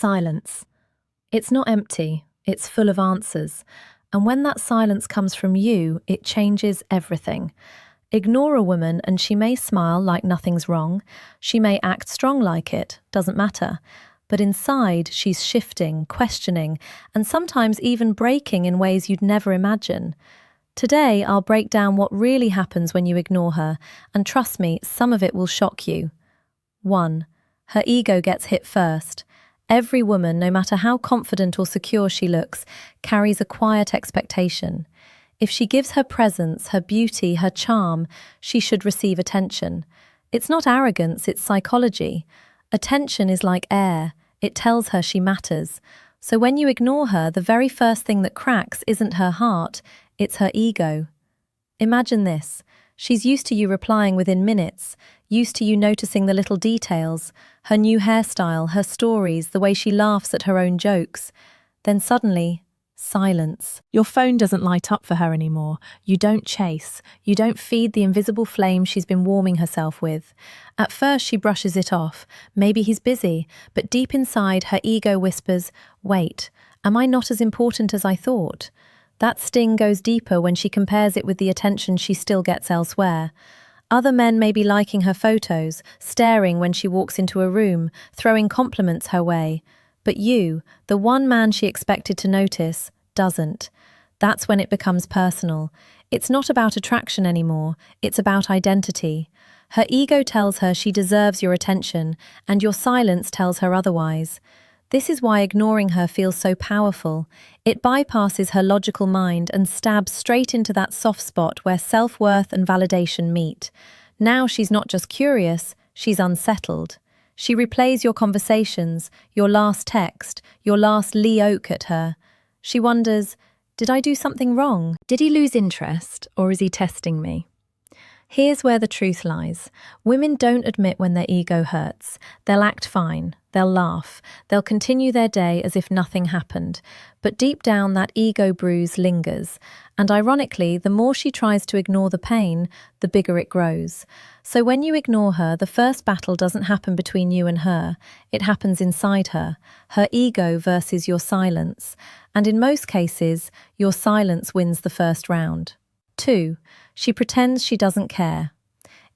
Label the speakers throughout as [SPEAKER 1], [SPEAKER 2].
[SPEAKER 1] Silence. It's not empty, it's full of answers. And when that silence comes from you, it changes everything. Ignore a woman and she may smile like nothing's wrong. She may act strong like it, doesn't matter. But inside, she's shifting, questioning, and sometimes even breaking in ways you'd never imagine. Today, I'll break down what really happens when you ignore her, and trust me, some of it will shock you. 1. Her ego gets hit first. Every woman, no matter how confident or secure she looks, carries a quiet expectation. If she gives her presence, her beauty, her charm, she should receive attention. It's not arrogance, it's psychology. Attention is like air. It tells her she matters. So when you ignore her, the very first thing that cracks isn't her heart, it's her ego. Imagine this. She's used to you replying within minutes, used to you noticing the little details, her new hairstyle, her stories, the way she laughs at her own jokes. Then suddenly, silence. Your phone doesn't light up for her anymore. You don't chase. You don't feed the invisible flame she's been warming herself with. At first she brushes it off. Maybe he's busy, but deep inside her ego whispers, "Wait, am I not as important as I thought?" That sting goes deeper when she compares it with the attention she still gets elsewhere. Other men may be liking her photos, staring when she walks into a room, throwing compliments her way. But you, the one man she expected to notice, doesn't. That's when it becomes personal. It's not about attraction anymore, it's about identity. Her ego tells her she deserves your attention, and your silence tells her otherwise. This is why ignoring her feels so powerful. It bypasses her logical mind and stabs straight into that soft spot where self-worth and validation meet. Now she's not just curious, she's unsettled. She replays your conversations, your last text, your last Lee Oak at her. She wonders, did I do something wrong? Did he lose interest, or is he testing me? Here's where the truth lies. Women don't admit when their ego hurts. They'll act fine. They'll laugh. They'll continue their day as if nothing happened. But deep down, that ego bruise lingers. And ironically, the more she tries to ignore the pain, the bigger it grows. So when you ignore her, the first battle doesn't happen between you and her. It happens inside her. Her ego versus your silence. And in most cases, your silence wins the first round. 2. She pretends she doesn't care.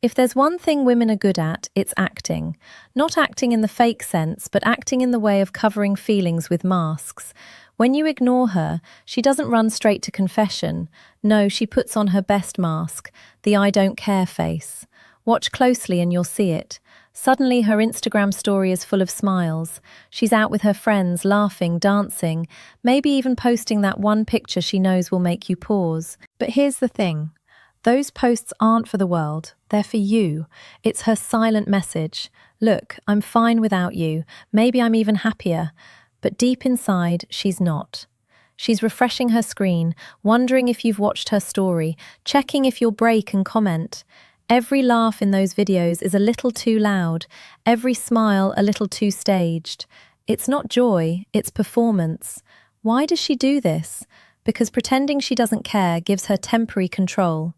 [SPEAKER 1] If there's one thing women are good at, it's acting. Not acting in the fake sense, but acting in the way of covering feelings with masks. When you ignore her, she doesn't run straight to confession. No, she puts on her best mask, the I don't care face. Watch closely and you'll see it. Suddenly her Instagram story is full of smiles. She's out with her friends, laughing, dancing, maybe even posting that one picture she knows will make you pause. But here's the thing. Those posts aren't for the world, they're for you. It's her silent message. Look, I'm fine without you. Maybe I'm even happier. But deep inside, she's not. She's refreshing her screen, wondering if you've watched her story, checking if you'll break and comment. Every laugh in those videos is a little too loud, every smile a little too staged. It's not joy, it's performance. Why does she do this? Because pretending she doesn't care gives her temporary control.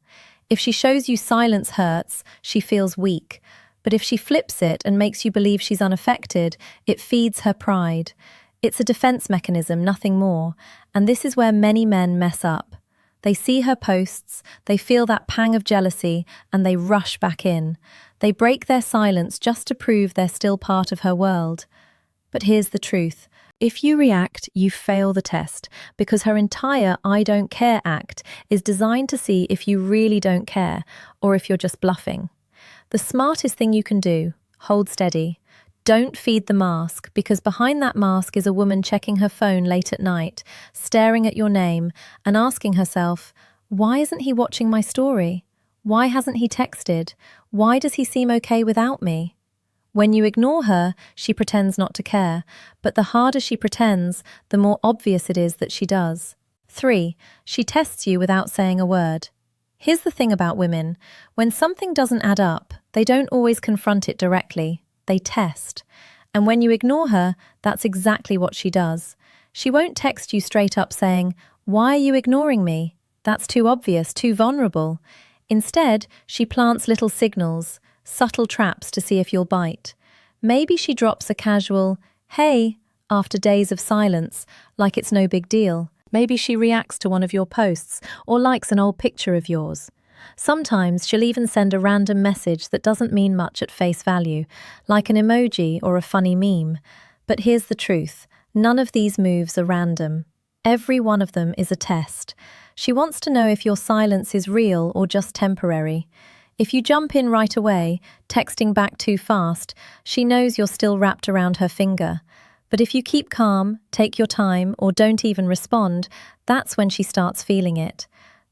[SPEAKER 1] If she shows you silence hurts, she feels weak. But if she flips it and makes you believe she's unaffected, it feeds her pride. It's a defense mechanism, nothing more. And this is where many men mess up. They see her posts, they feel that pang of jealousy, and they rush back in. They break their silence just to prove they're still part of her world. But here's the truth. If you react, you fail the test, because her entire I don't care act is designed to see if you really don't care, or if you're just bluffing. The smartest thing you can do, hold steady. Don't feed the mask, because behind that mask is a woman checking her phone late at night, staring at your name, and asking herself, why isn't he watching my story? Why hasn't he texted? Why does he seem okay without me? When you ignore her, she pretends not to care, but the harder she pretends, the more obvious it is that she does. 3. She tests you without saying a word. Here's the thing about women. When something doesn't add up, they don't always confront it directly. They test. And when you ignore her, that's exactly what she does. She won't text you straight up saying, "Why are you ignoring me? That's too obvious, too vulnerable." Instead, she plants little signals, subtle traps to see if you'll bite. Maybe she drops a casual, "Hey, after days of silence, like it's no big deal. Maybe she reacts to one of your posts or likes an old picture of yours. Sometimes she'll even send a random message that doesn't mean much at face value, like an emoji or a funny meme. But here's the truth, none of these moves are random. Every one of them is a test. She wants to know if your silence is real or just temporary. If you jump in right away, texting back too fast, she knows you're still wrapped around her finger. But if you keep calm, take your time, or don't even respond, that's when she starts feeling it.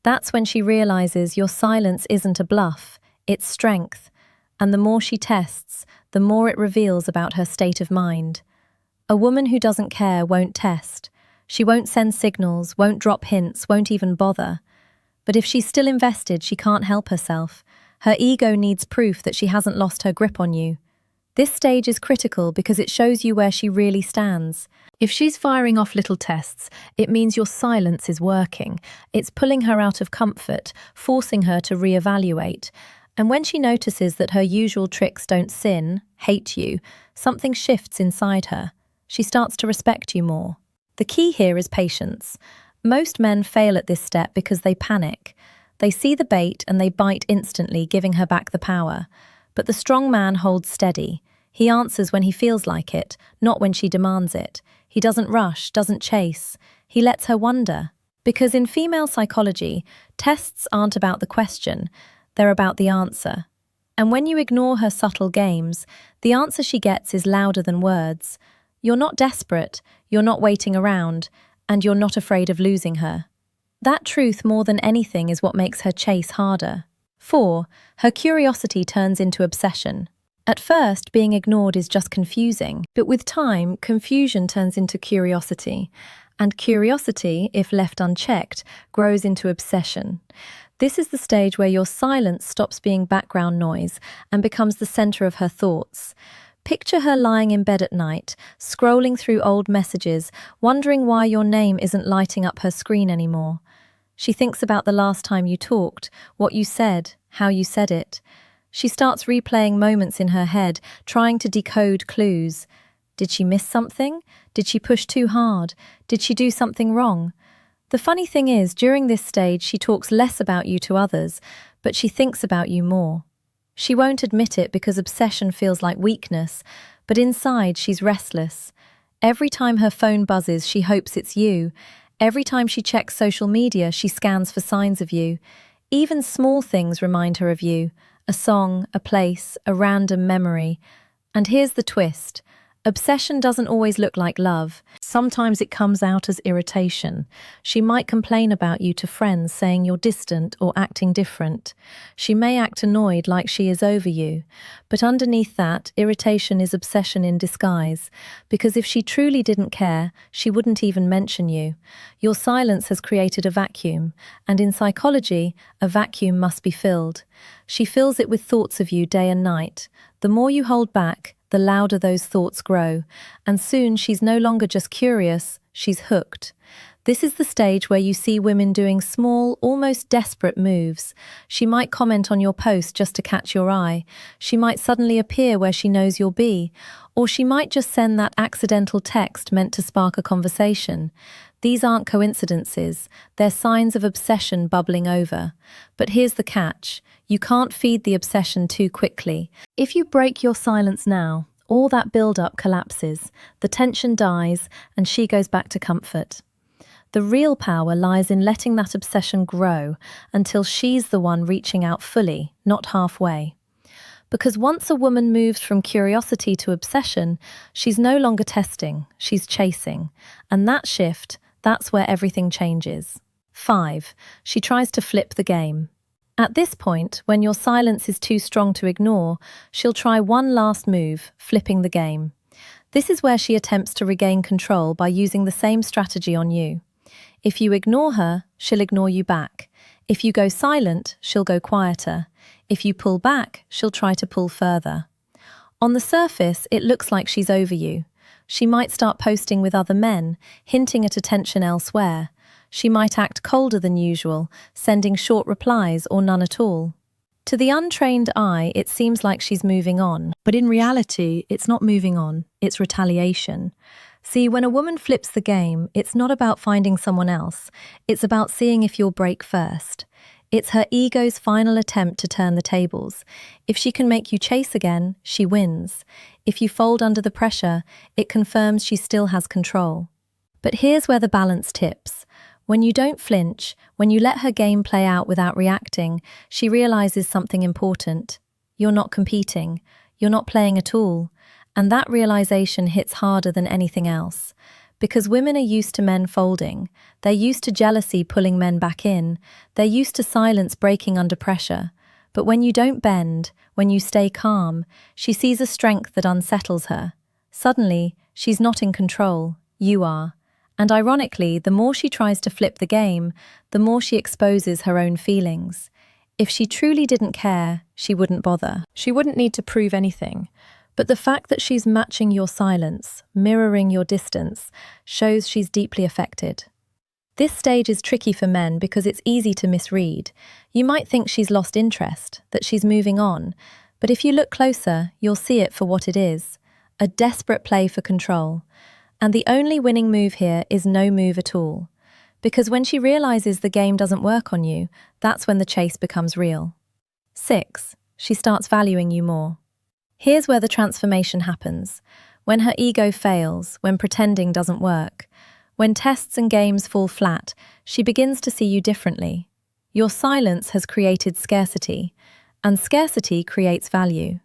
[SPEAKER 1] That's when she realizes your silence isn't a bluff, it's strength. And the more she tests, the more it reveals about her state of mind. A woman who doesn't care won't test. She won't send signals, won't drop hints, won't even bother. But if she's still invested, she can't help herself. Her ego needs proof that she hasn't lost her grip on you. This stage is critical because it shows you where she really stands. If she's firing off little tests, it means your silence is working. It's pulling her out of comfort, forcing her to reevaluate. And when she notices that her usual tricks don't hate you, something shifts inside her. She starts to respect you more. The key here is patience. Most men fail at this step because they panic. They see the bait and they bite instantly, giving her back the power. But the strong man holds steady. He answers when he feels like it, not when she demands it. He doesn't rush, doesn't chase. He lets her wonder. Because in female psychology, tests aren't about the question, they're about the answer. And when you ignore her subtle games, the answer she gets is louder than words. You're not desperate, you're not waiting around, and you're not afraid of losing her. That truth, more than anything, is what makes her chase harder. 4. Her curiosity turns into obsession. At first, being ignored is just confusing, but with time, confusion turns into curiosity. And curiosity, if left unchecked, grows into obsession. This is the stage where your silence stops being background noise and becomes the center of her thoughts. Picture her lying in bed at night, scrolling through old messages, wondering why your name isn't lighting up her screen anymore. She thinks about the last time you talked, what you said, how you said it. She starts replaying moments in her head, trying to decode clues. Did she miss something? Did she push too hard? Did she do something wrong? The funny thing is, during this stage, she talks less about you to others, but she thinks about you more. She won't admit it because obsession feels like weakness, but inside she's restless. Every time her phone buzzes, she hopes it's you. Every time she checks social media, she scans for signs of you. Even small things remind her of you. A song, a place, a random memory. And here's the twist. Obsession doesn't always look like love. Sometimes it comes out as irritation. She might complain about you to friends, saying you're distant or acting different. She may act annoyed, like she is over you. But underneath that, irritation is obsession in disguise. Because if she truly didn't care, she wouldn't even mention you. Your silence has created a vacuum. And in psychology, a vacuum must be filled. She fills it with thoughts of you day and night. The more you hold back, the louder those thoughts grow, and soon she's no longer just curious, she's hooked. This is the stage where you see women doing small, almost desperate moves. She might comment on your post just to catch your eye. She might suddenly appear where she knows you'll be, or she might just send that accidental text meant to spark a conversation. These aren't coincidences, they're signs of obsession bubbling over. But here's the catch. You can't feed the obsession too quickly. If you break your silence now, all that build-up collapses, the tension dies, and she goes back to comfort. The real power lies in letting that obsession grow until she's the one reaching out fully, not halfway. Because once a woman moves from curiosity to obsession, she's no longer testing, she's chasing. And that shift, that's where everything changes. 5. She tries to flip the game. At this point, when your silence is too strong to ignore, she'll try one last move, flipping the game. This is where she attempts to regain control by using the same strategy on you. If you ignore her, she'll ignore you back. If you go silent, she'll go quieter. If you pull back, she'll try to pull further. On the surface, it looks like she's over you. She might start posting with other men, hinting at attention elsewhere. She might act colder than usual, sending short replies or none at all. To the untrained eye, it seems like she's moving on, but in reality, it's not moving on, it's retaliation. See, when a woman flips the game, it's not about finding someone else. It's about seeing if you'll break first. It's her ego's final attempt to turn the tables. If she can make you chase again, she wins. If you fold under the pressure, it confirms she still has control. But here's where the balance tips. When you don't flinch, when you let her game play out without reacting, she realizes something important. You're not competing. You're not playing at all. And that realization hits harder than anything else. Because women are used to men folding. They're used to jealousy pulling men back in. They're used to silence breaking under pressure. But when you don't bend, when you stay calm, she sees a strength that unsettles her. Suddenly, she's not in control. You are. And ironically, the more she tries to flip the game, the more she exposes her own feelings. If she truly didn't care, she wouldn't bother. She wouldn't need to prove anything. But the fact that she's matching your silence, mirroring your distance, shows she's deeply affected. This stage is tricky for men because it's easy to misread. You might think she's lost interest, that she's moving on, but if you look closer, you'll see it for what it is, a desperate play for control. And the only winning move here is no move at all. Because when she realizes the game doesn't work on you, that's when the chase becomes real. 6. She starts valuing you more. Here's where the transformation happens. When her ego fails, when pretending doesn't work, when tests and games fall flat, she begins to see you differently. Your silence has created scarcity, and scarcity creates value.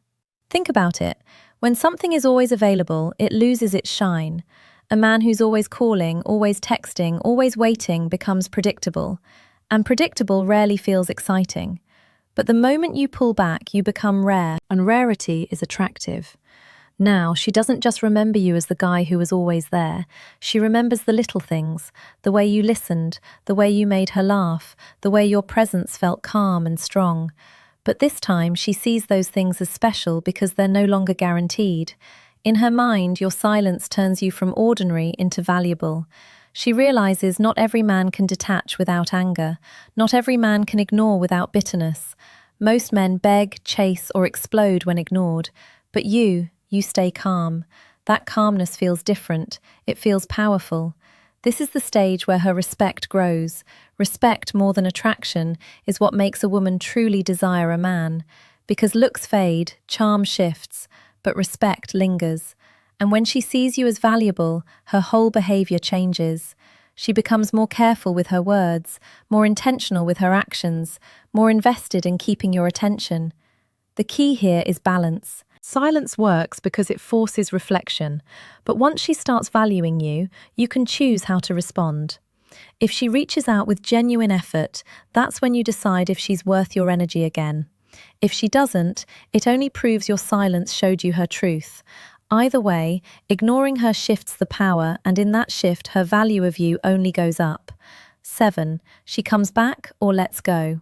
[SPEAKER 1] Think about it. When something is always available, it loses its shine. A man who's always calling, always texting, always waiting becomes predictable, and predictable rarely feels exciting. But the moment you pull back, you become rare, and rarity is attractive. Now, she doesn't just remember you as the guy who was always there. She remembers the little things, the way you listened, the way you made her laugh, the way your presence felt calm and strong. But this time, she sees those things as special because they're no longer guaranteed. In her mind, your silence turns you from ordinary into valuable. She realizes not every man can detach without anger. Not every man can ignore without bitterness. Most men beg, chase, or explode when ignored. But you stay calm. That calmness feels different. It feels powerful. This is the stage where her respect grows. Respect more than attraction is what makes a woman truly desire a man. Because looks fade, charm shifts, but respect lingers. And when she sees you as valuable, her whole behavior changes. She becomes more careful with her words, more intentional with her actions, more invested in keeping your attention. The key here is balance. Silence works because it forces reflection, but once she starts valuing you, you can choose how to respond. If she reaches out with genuine effort, that's when you decide if she's worth your energy again. If she doesn't, it only proves your silence showed you her truth. Either way, ignoring her shifts the power, and in that shift, her value of you only goes up. 7. She comes back or lets go.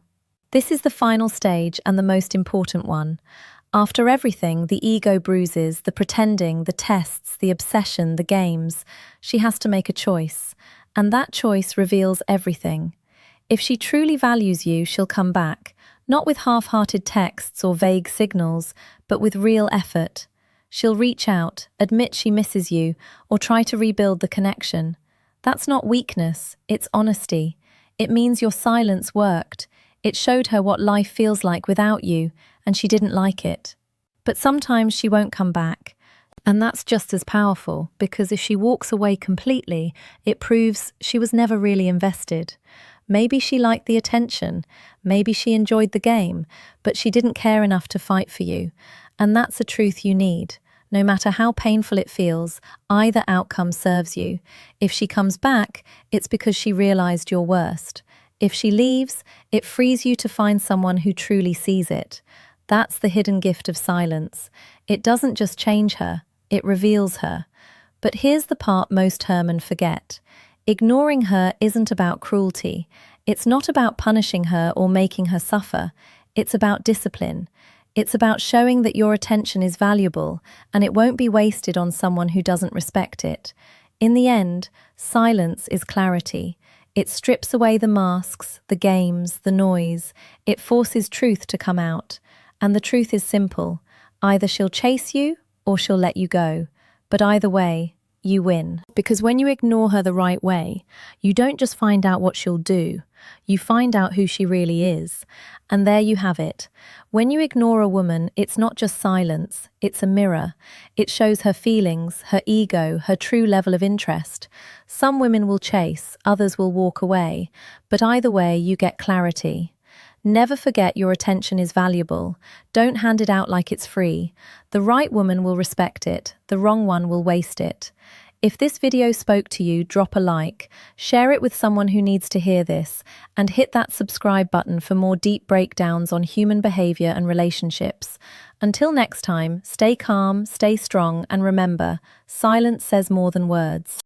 [SPEAKER 1] This is the final stage and the most important one. After everything, the ego bruises, the pretending, the tests, the obsession, the games, she has to make a choice. And that choice reveals everything. If she truly values you, she'll come back, not with half-hearted texts or vague signals, but with real effort. She'll reach out, admit she misses you, or try to rebuild the connection. That's not weakness, it's honesty. It means your silence worked. It showed her what life feels like without you, and she didn't like it. But sometimes she won't come back. And that's just as powerful, because if she walks away completely, it proves she was never really invested. Maybe she liked the attention, maybe she enjoyed the game, but she didn't care enough to fight for you. And that's a truth you need. No matter how painful it feels, either outcome serves you. If she comes back, it's because she realized your worst. If she leaves, it frees you to find someone who truly sees it. That's the hidden gift of silence. It doesn't just change her, it reveals her. But here's the part most Herman forget. Ignoring her isn't about cruelty. It's not about punishing her or making her suffer. It's about discipline. It's about showing that your attention is valuable and it won't be wasted on someone who doesn't respect it. In the end, silence is clarity. It strips away the masks, the games, the noise. It forces truth to come out. And the truth is simple. Either she'll chase you or she'll let you go. But either way, you win. Because when you ignore her the right way, you don't just find out what she'll do, you find out who she really is. And there you have it. When you ignore a woman, it's not just silence, it's a mirror. It shows her feelings, her ego, her true level of interest. Some women will chase, others will walk away, but either way, you get clarity. Never forget your attention is valuable. Don't hand it out like it's free. The right woman will respect it, the wrong one will waste it. If this video spoke to you, drop a like, share it with someone who needs to hear this, and hit that subscribe button for more deep breakdowns on human behavior and relationships. Until next time, stay calm, stay strong, and remember, silence says more than words.